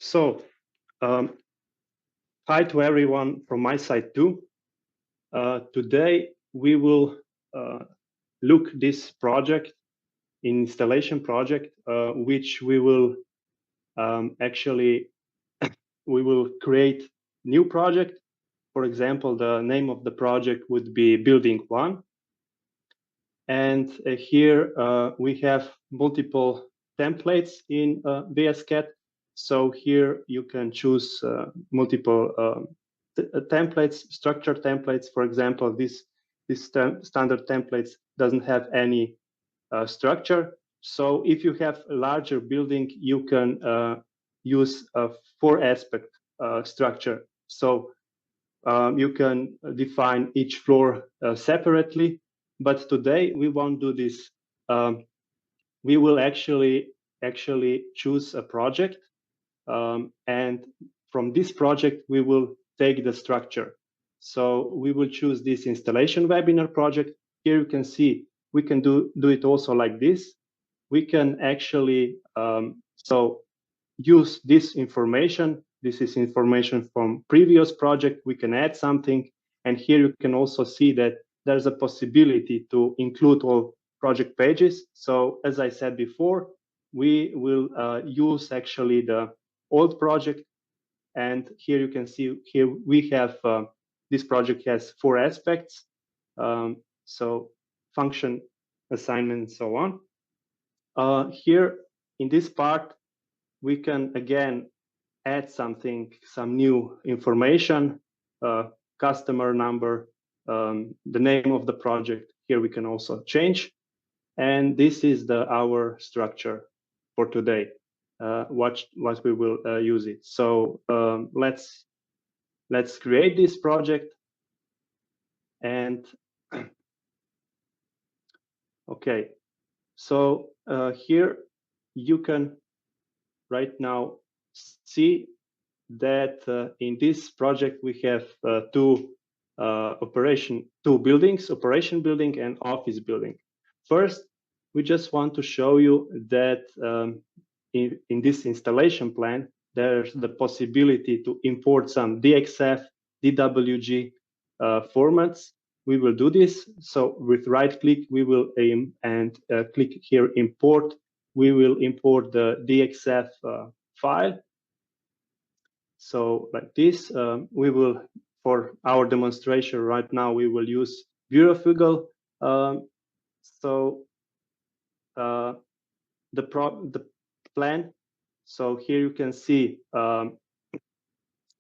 So, hi to everyone from my side too. Today we will look this project, installation project, which we will actually we will create new project. For example, the name of the project would be Building 1. And here we have multiple templates in WSCAD. So here you can choose multiple templates, structure templates. For example, this standard templates doesn't have any structure. So if you have a larger building, you can use a 4-aspect structure. So you can define each floor separately. But today we won't do this. We will actually choose a project, and from this project we will take the structure. So we will choose this installation webinar project. Here you can see we can do it also like this. We can actually so use this information. This is information from previous project. We can add something, and here you can also see that there's a possibility to include all project pages. So as I said before, we will use actually the old project, and here you can see here we have this project has 4 aspects. So function, assignment, and so on. Here in this part, we can again add something, some new information, customer number, the name of the project. Here we can also change. And this is our structure for today, what we will use it. So let's create this project. And okay, so here you can right now see that in this project we have two buildings, operation building and office building. First, we just want to show you that in this installation plan, there's the possibility to import some DXF, DWG formats. We will do this. So with right click, we will aim and click here, import. We will import the DXF file. So like this, we will, for our demonstration right now, we will use Bureaufugal. So the plan. So here you can see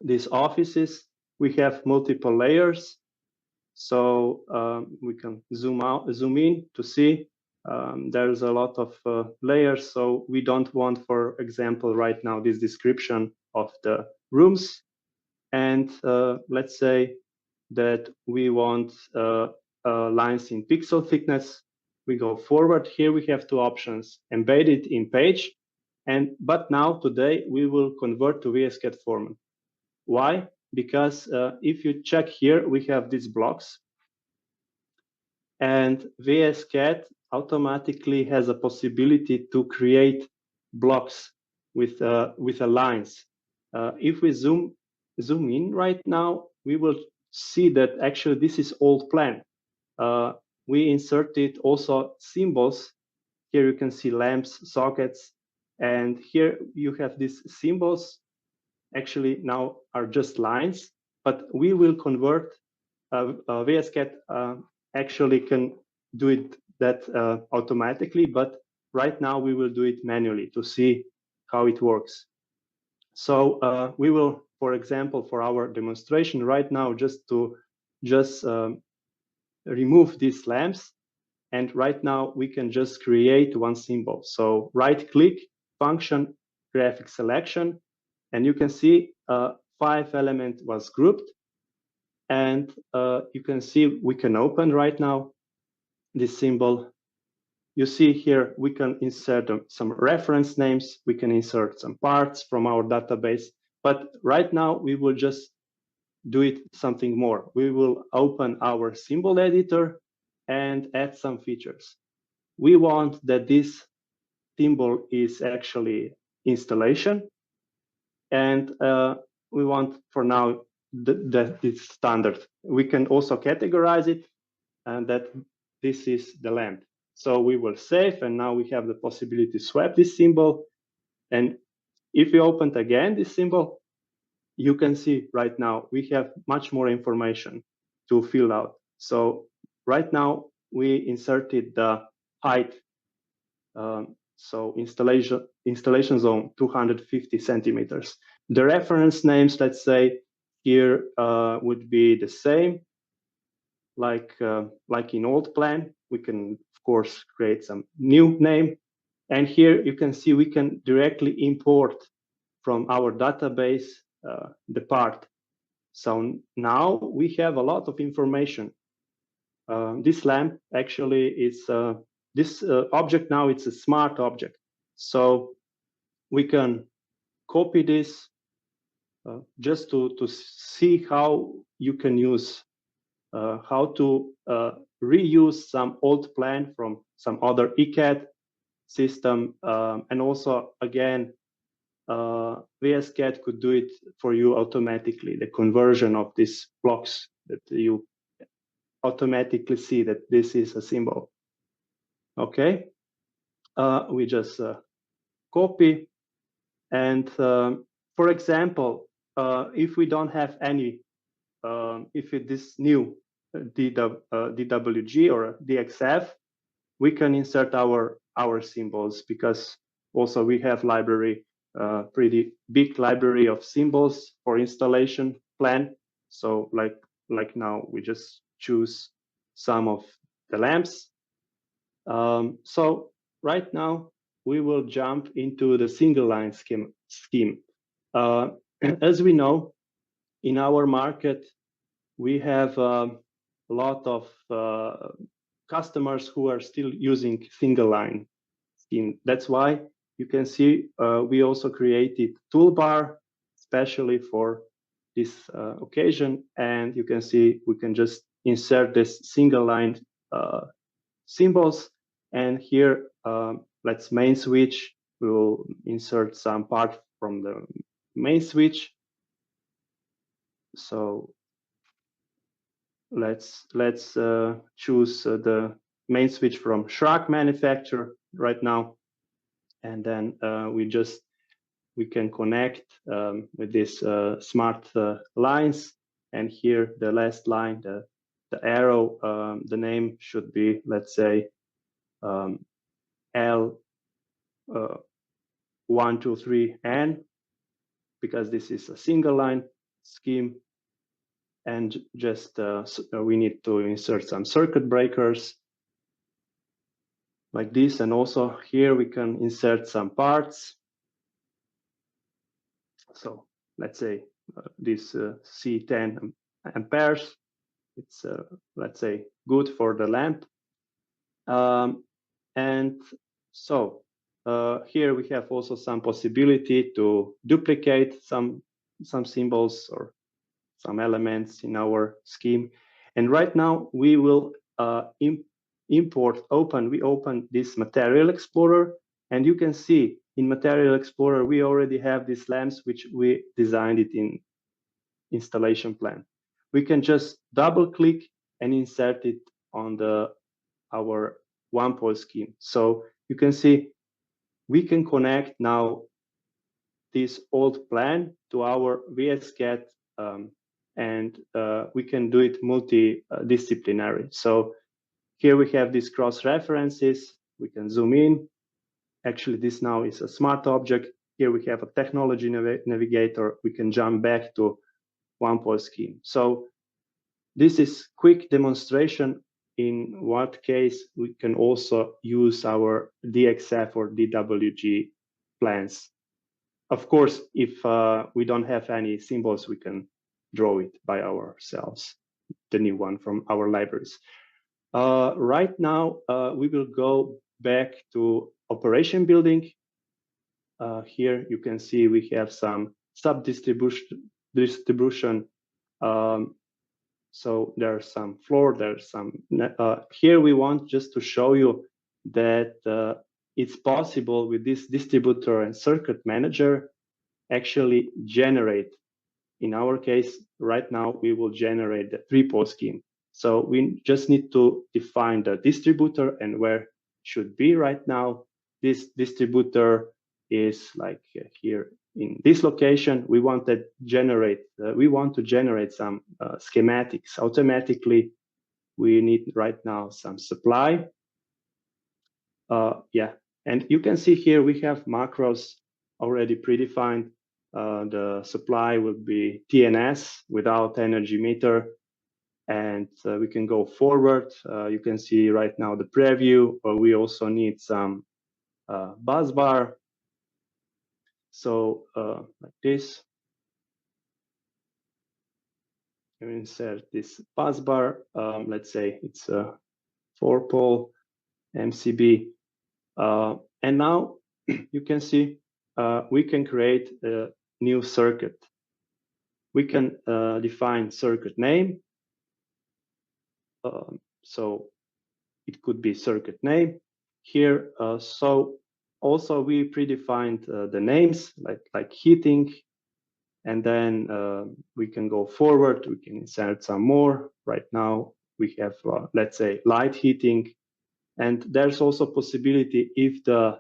these offices. We have multiple layers. So we can zoom in to see there's a lot of layers. So we don't want, for example, right now this description of the rooms. And let's say that we want lines in pixel thickness. We go forward. Here we have 2 options: embedded in page, but now today we will convert to WSCAD format. Why? Because if you check here, we have these blocks, and WSCAD automatically has a possibility to create blocks with lines. If we zoom in right now, we will see that actually this is old plan. We inserted also symbols. Here you can see lamps, sockets, and here you have these symbols. Actually now are just lines, but we will convert. WSCAD actually can do it automatically, but right now we will do it manually to see how it works. So we will, for example, for our demonstration right now, just remove these lamps, and right now we can just create 1 symbol. So right click, function, graphic selection, and you can see 5 element was grouped, and you can see we can open right now this symbol. You see here we can insert some reference names, we can insert some parts from our database, but right now we will just do it something more. We will open our symbol editor and add some features. We want that this symbol is actually installation. and we want for now that it's standard. We can also categorize it, and that this is the lamp. So we will save, and now we have the possibility to swap this symbol. And if we open again this symbol, you can see right now we have much more information to fill out. So right now we inserted the height. So installation zone 250 centimeters. The reference names, let's say here, would be the same, like in old plan. We can of course create some new name, and here you can see we can directly import from our database the part. So now we have a lot of information. This lamp actually is this object now, it's a smart object. So we can copy this just to see how you can use, how to reuse some old plan from some other ECAD system. And also, again, WSCAD could do it for you automatically, the conversion of these blocks that you automatically see that this is a symbol. Okay, we just copy, and for example, if we don't have any, if it is new DWG or DXF, we can insert our symbols, because also we have library, pretty big library of symbols for installation plan. So like now we just choose some of the lamps. So right now we will jump into the single line scheme. As we know, in our market, we have a lot of customers who are still using single line scheme. That's why you can see we also created toolbar especially for this occasion, and you can see we can just insert this single line symbols. And here, let's main switch. We will insert some part from the main switch. So let's choose the main switch from Schrack manufacturer right now, and then we can connect with these smart lines. And here the last line, the arrow, the name should be, let's say, L123N, because this is a single line scheme. And just we need to insert some circuit breakers like this. And also here we can insert some parts. So let's say this C10 amperes, it's let's say good for the lamp. And so here we have also some possibility to duplicate some symbols or some elements in our scheme. And right now we will we open this Material Explorer, and you can see in Material Explorer we already have these lamps which we designed it in installation plan. We can just double click and insert it on our one-pole scheme. So you can see we can connect now this old plan to our WSCAD, and we can do it multidisciplinary. So here we have these cross references. We can zoom in. Actually, this now is a smart object. Here we have a technology navigator. We can jump back to one-pole scheme. So this is quick demonstration in what case we can also use our DXF or DWG plans. Of course, if we don't have any symbols, we can draw it by ourselves, the new one from our libraries. Right now, we will go back to operation building. Here you can see we have some sub-distribution. So there's some floor, there's some, here we want just to show you that it's possible with this distributor and circuit manager actually generate. In our case, right now, we will generate the 3-pole scheme. So we just need to define the distributor and where should be right now. This distributor is like here in this location. We want to generate some schematics automatically. We need right now some supply. Yeah, and you can see here we have macros already predefined. The supply will be TNS without energy meter. And we can go forward. You can see right now the preview. We also need some bus bar. So like this. You insert this bus bar. Let's say it's a 4-pole MCB. And now you can see we can create a new circuit. We can define circuit name. So it could be circuit name here. So also we predefined the names like heating, and then we can go forward. We can insert some more. Right now we have let's say light heating, and there's also possibility if the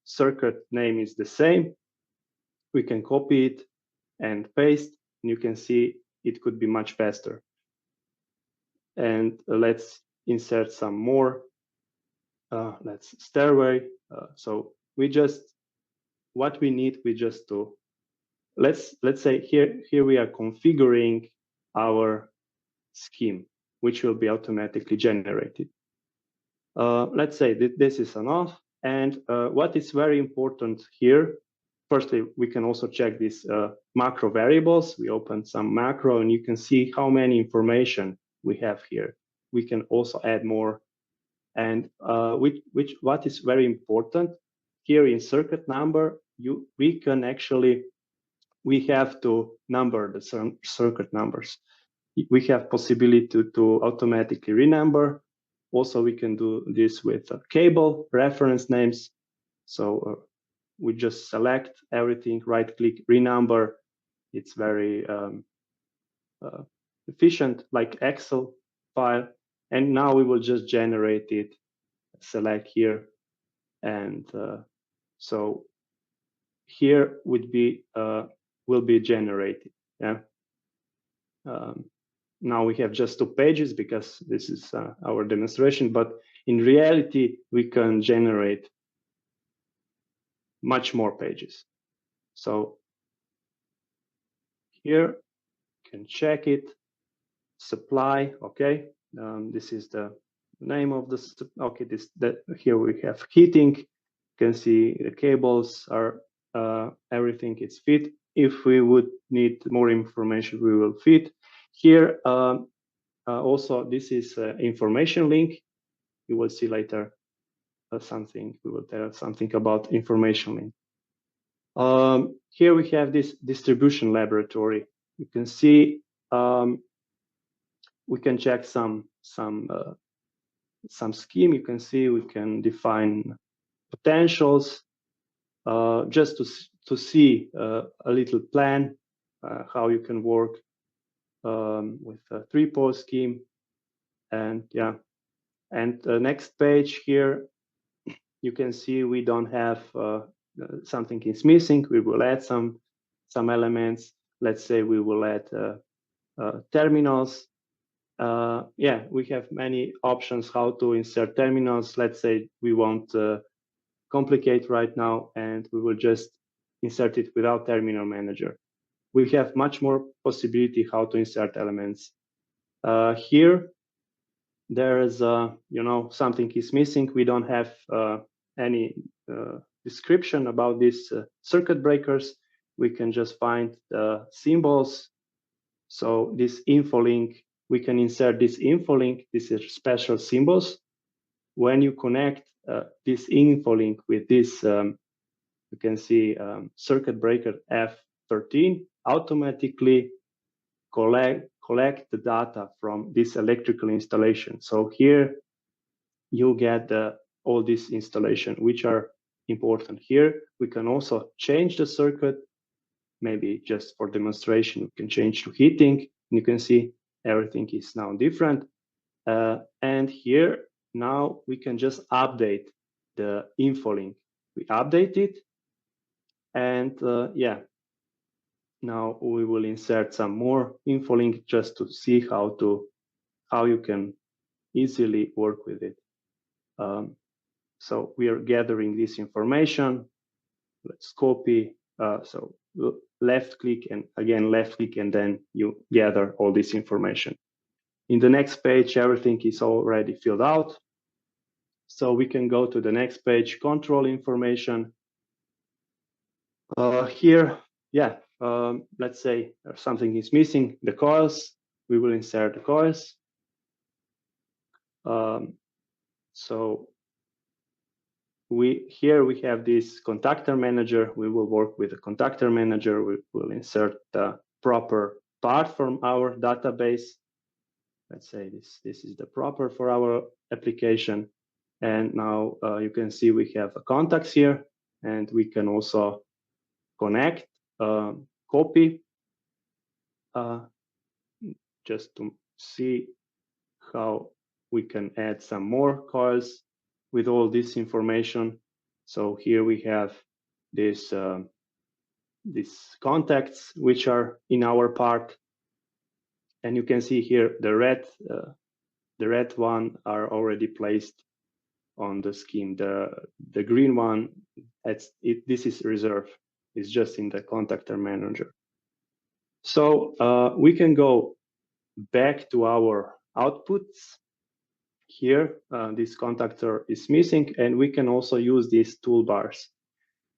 circuit name is the same, we can copy it and paste, and you can see it could be much faster. And let's insert some more. Let's stairway. So we just what we need. We just do. Let's say here we are configuring our scheme, which will be automatically generated. Let's say that this is enough. And what is very important here. Firstly, we can also check these macro variables. We open some macro, and you can see how many information we have here. We can also add more. And what is very important here in circuit number, we have to number the circuit numbers. We have possibility to automatically renumber. Also, we can do this with cable reference names. So we just select everything, right click, renumber. It's very efficient, like Excel file. And now we will just generate it, select here. And so here will be generated. Yeah. Now we have just 2 pages because this is our demonstration, but in reality, we can generate much more pages. So here you can check it. Supply, okay. This is the name of the, okay, here we have heating. You can see the cables are, everything is fit. If we would need more information, we will fit. Here, also, this is information link. You will see later something, we will tell something about information link. Here we have this distribution laboratory. You can see we can check some scheme. You can see we can define potentials just to see a little plan how you can work with a 3-pole scheme. And yeah, and the next page here, you can see we don't have something is missing. We will add some elements. Let's say we will add terminals. Yeah, we have many options how to insert terminals. Let's say we won't complicate right now, and we will just insert it without terminal manager. We have much more possibility how to insert elements. Here, there is something is missing. We don't have any description about these circuit breakers. We can just find the symbols. So this info link, we can insert this info link. This is special symbols. When you connect this info link with this, you can see circuit breaker F13 automatically collect the data from this electrical installation. So here you get all this installation, which are important here. We can also change the circuit. Maybe just for demonstration, we can change to heating. And you can see everything is now different. And here, now we can just update the info link. We update it. And yeah, now we will insert some more info link just to see how you can easily work with it. So we are gathering this information. Let's copy. So left click and again left click, and then you gather all this information. In the next page, everything is already filled out. So we can go to the next page, control information. Here, yeah, let's say something is missing, the coils. We will insert the coils. So here we have this contactor manager. We will work with the contactor manager. We will insert the proper part from our database. Let's say this is the proper for our application. And now you can see we have contacts here, and we can also connect, copy, just to see how we can add some more coils with all this information. So here we have these contacts which are in our part, and you can see here the red one are already placed on the scheme. The green one, this is reserved. It's just in the contactor manager. So we can go back to our outputs. Here, this contactor is missing, and we can also use these toolbars.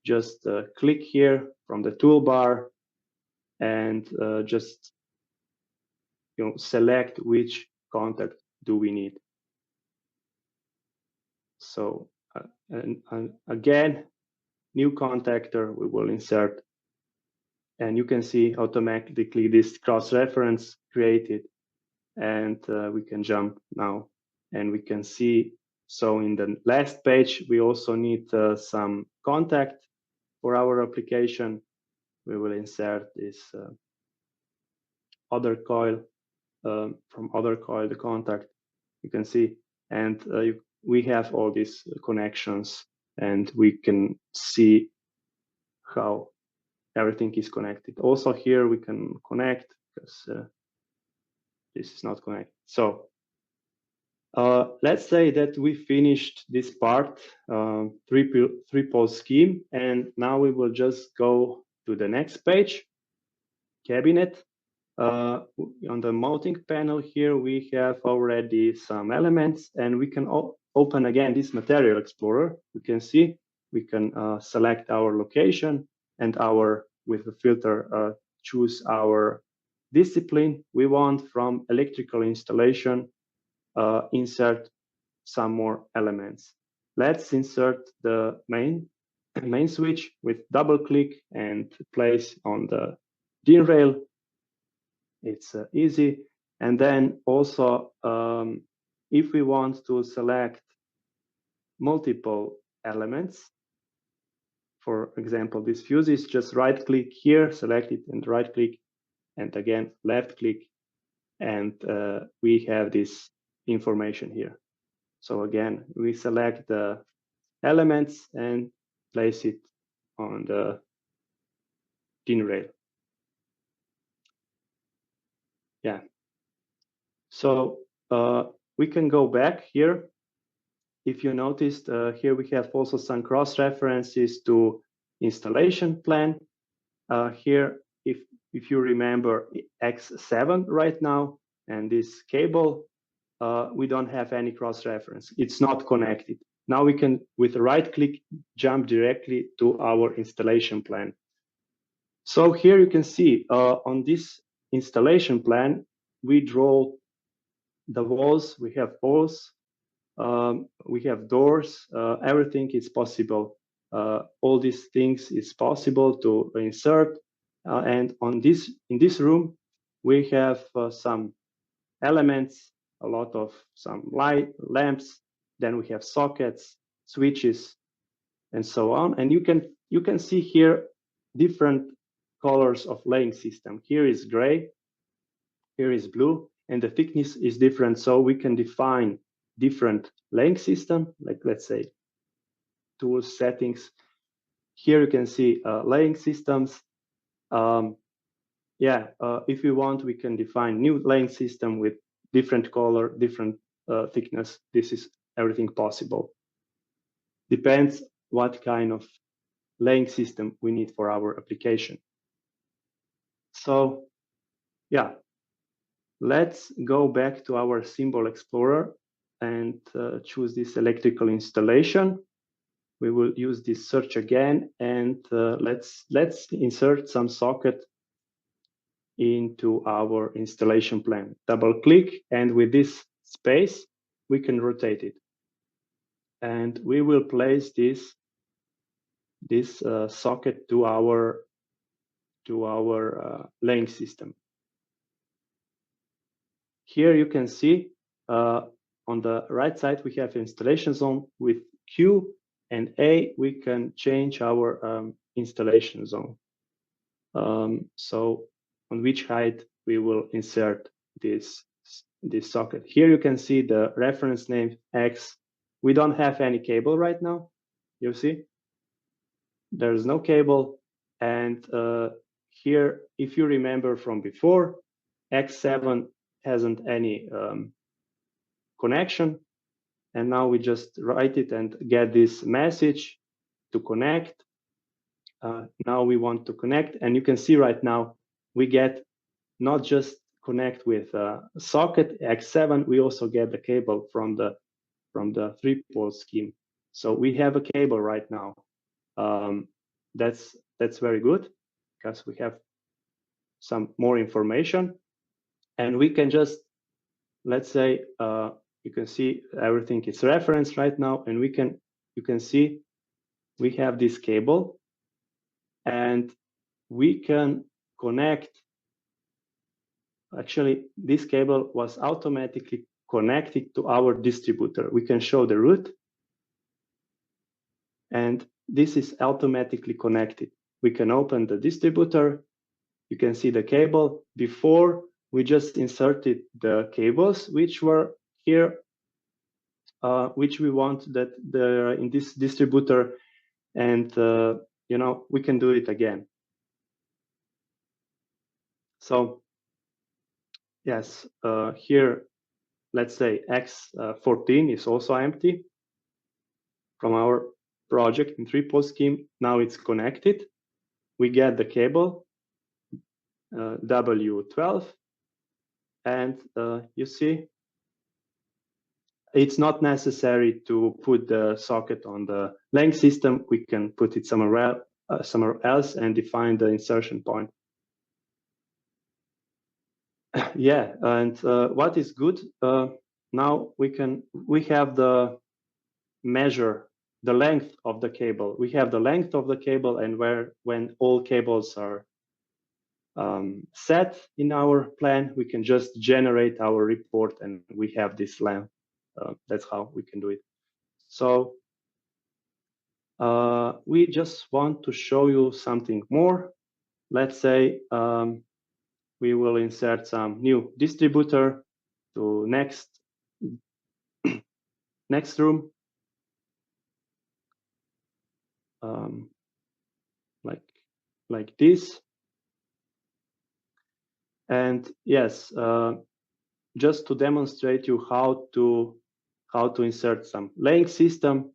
Just click here from the toolbar and just select which contact do we need. So and again, new contactor we will insert, and you can see automatically this cross-reference created, and we can jump now, and we can see. So in the last page, we also need some contact for our application. We will insert this other coil, from other coil, the contact, you can see, and we have all these connections, and we can see how everything is connected. Also here we can connect, because this is not connected. So let's say that we finished this part, three-pole scheme, and now we will just go to the next page, cabinet. On the mounting panel here, we have already some elements, and we can open again this material explorer. You can see we can select our location, and with the filter choose our discipline we want from electrical installation. Insert some more elements. Let's insert the main switch with double click and place on the DIN rail. It's easy. And then also, if we want to select multiple elements, for example, this fuse is just right click here, select it, and right click, and again left click, and we have this information here. So again, we select the elements and place it on the DIN rail. Yeah. So we can go back here. If you noticed, here we have also some cross references to installation plan. Here, if you remember X7 right now, and this cable, we don't have any cross reference. It's not connected. Now we can, with a right click, jump directly to our installation plan. So here you can see on this installation plan, we draw the walls, we have walls, we have doors, everything is possible. All these things is possible to insert. And in this room, we have some elements, a lot of some light lamps. Then we have sockets, switches, and so on. And you can see here different colors of laying system. Here is gray, here is blue, and the thickness is different. So we can define different laying system, like let's say tools, settings. Here you can see laying systems. If we want, we can define new laying system with different color, different thickness. This is everything possible. Depends what kind of laying system we need for our application. So yeah, let's go back to our symbol explorer and choose this electrical installation. We will use this search again, and let's insert some socket into our installation plan. Double click, and with this space, we can rotate it. And we will place this socket to our laying system. Here you can see on the right side we have installation zone. With Q and A we can change our installation zone. So on which height we will insert this socket. Here you can see the reference name X. We don't have any cable right now. You see, there's no cable. And here, if you remember from before, X7 hasn't any connection. And now we just write it and get this message to connect. Now we want to connect, and you can see right now we get not just connect with a socket X7, we also get the cable from the 3-pole scheme. So we have a cable right now. That's very good because we have some more information, and we can just, let's say, you can see everything is referenced right now, and you can see we have this cable, and we can connect. Actually, this cable was automatically connected to our distributor. We can show the route, and this is automatically connected. We can open the distributor. You can see the cable. Before, we just inserted the cables which were here, which we want that they're in this distributor, and we can do it again. So yes, here, let's say X14 is also empty from our project in 3-pole scheme. Now it's connected. We get the cable W12, and you see it's not necessary to put the socket on the laying system. We can put it somewhere else and define the insertion point. Yeah, and what is good, now we have the measure the length of the cable. We have the length of the cable, and when all cables are set in our plan, we can just generate our report, and we have this length. That's how we can do it. So we just want to show you something more. Let's say we will insert some new distributor to next room, like this. And yes, just to demonstrate you how to insert some laying system,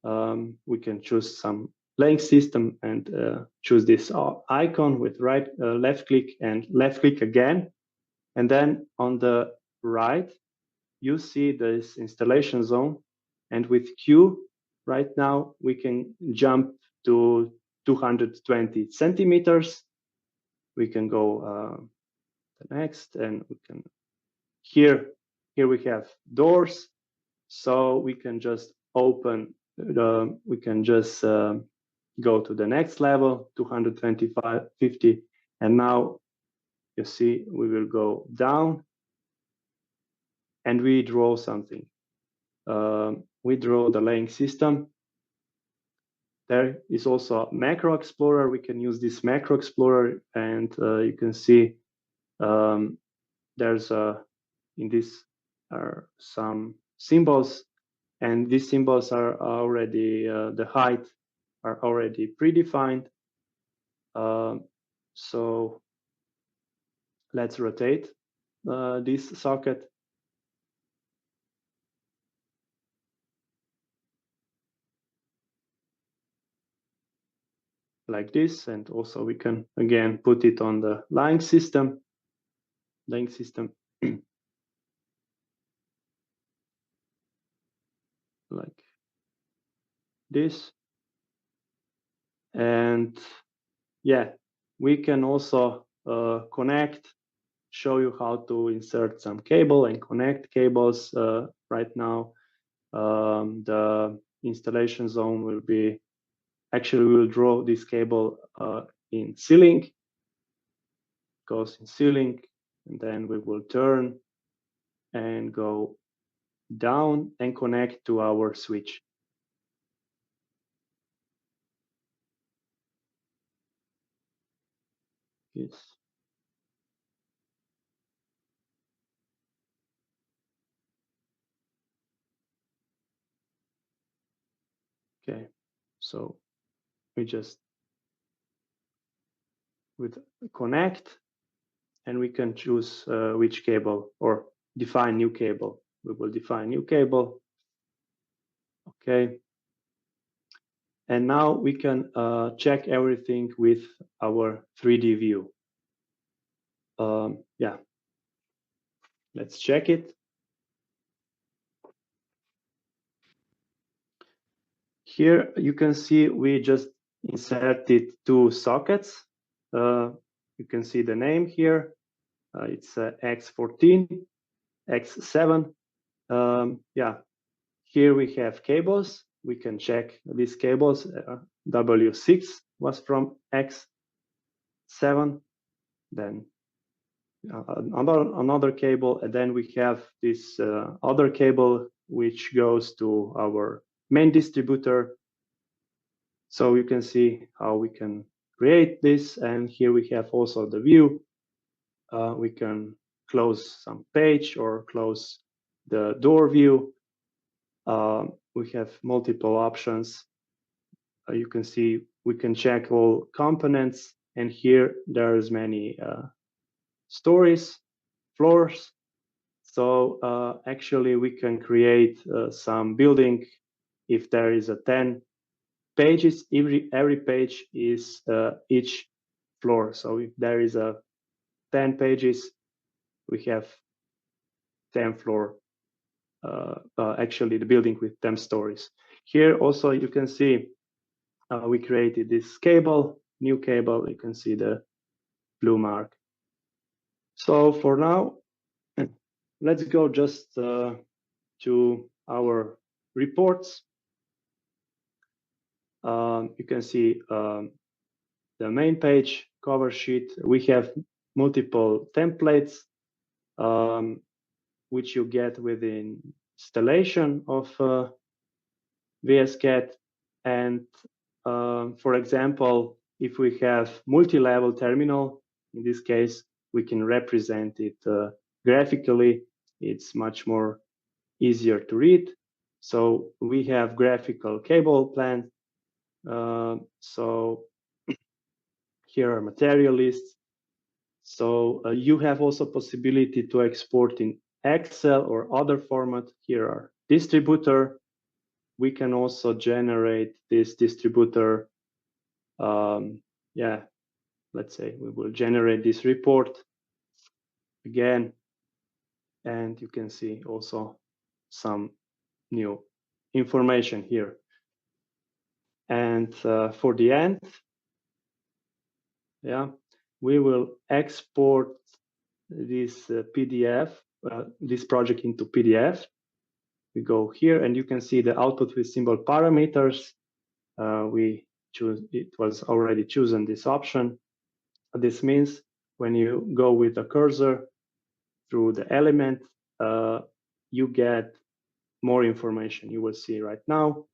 we can choose some laying system and choose this icon with left click and left click again, and then on the right you see this installation zone, and with Q right now we can jump to 220 centimeters. We can go the next, and we can here we have doors, so we can just open we can just go to the next level, 225, 50, and now you see we will go down and we draw something. We draw the laying system, There is also a macro explorer. We can use this macro explorer, and you can see there's in this are some symbols, and these symbols are already the height are already predefined. So let's rotate this socket. Like this, and also we can again put it on the line system. Like this. And yeah, we can also show you how to insert some cable and connect cables. Right now, the installation zone will be, actually we will draw this cable in ceiling, goes in ceiling, and then we will turn and go down and connect to our switch. Yes. Okay, so we just with connect, and we can choose which cable or define new cable. We will define new cable. Okay. And now we can check everything with our 3D view. Yeah, let's check it. Here you can see we just inserted 2 sockets. You can see the name here. It's X14, X7. Yeah, here we have cables. We can check these cables. W6 was from X7. Then another cable, and then we have this other cable which goes to our main distributor. So you can see how we can create this, and here we have also the view. We can close some page or close the door view. We have multiple options. You can see we can check all components, and here there's many stories, floors. So actually we can create some building if there is a 10 pages. Every page is each floor. So if there is a 10 pages, we have 10 floor. Actually the building with 10 stories. Here also you can see we created this cable, new cable. You can see the blue mark. So for now, let's go just to our reports. You can see the main page, cover sheet. We have multiple templates which you get within installation of WSCAD. And for example, if we have multi-level terminal, in this case, we can represent it graphically. It's much more easier to read. So we have graphical cable plan. So here are material lists. So you have also possibility to export in Excel or other format. Here are distributor. We can also generate this distributor. Yeah, let's say we will generate this report again, and you can see also some new information here. And for the end, yeah, we will export this PDF, this project into PDF. We go here, and you can see the output with symbol parameters. We choose, it was already chosen this option. This means when you go with the cursor through the element, you get more information. You will see right now.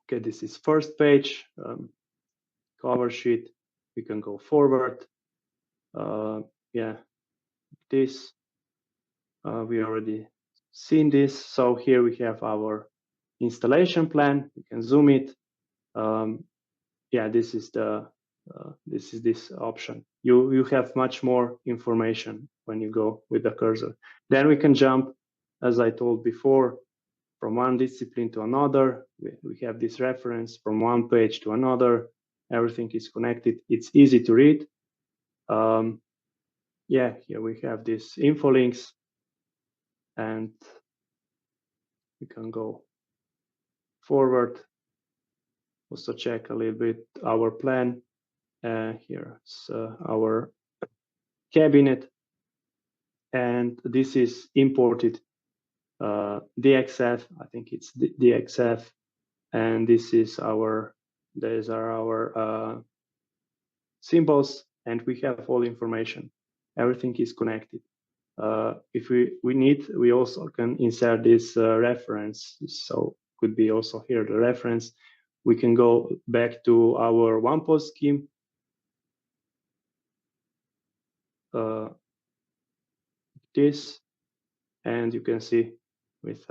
Okay, this is first page, cover sheet. We can go forward. Yeah, this we already seen this. So here we have our installation plan. We can zoom it. Yeah, this is the this option. You have much more information when you go with the cursor. Then we can jump, as I told before, from one discipline to another. We have this reference from one page to another. Everything is connected. It's easy to read. Yeah, here we have these info links, and we can go forward. Also check a little bit our plan. Here's our cabinet, and this is imported DXF. I think it's DXF, and this is our. These are our symbols, and we have all information. Everything is connected. If we need, we also can insert this reference. So could be also here the reference. We can go back to our one post scheme. This, and you can see with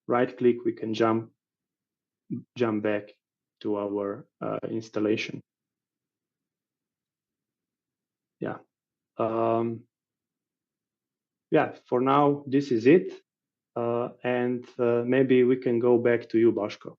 right click we can jump back to our installation. Yeah. Yeah, for now this is it, and maybe we can go back to you, Bashko.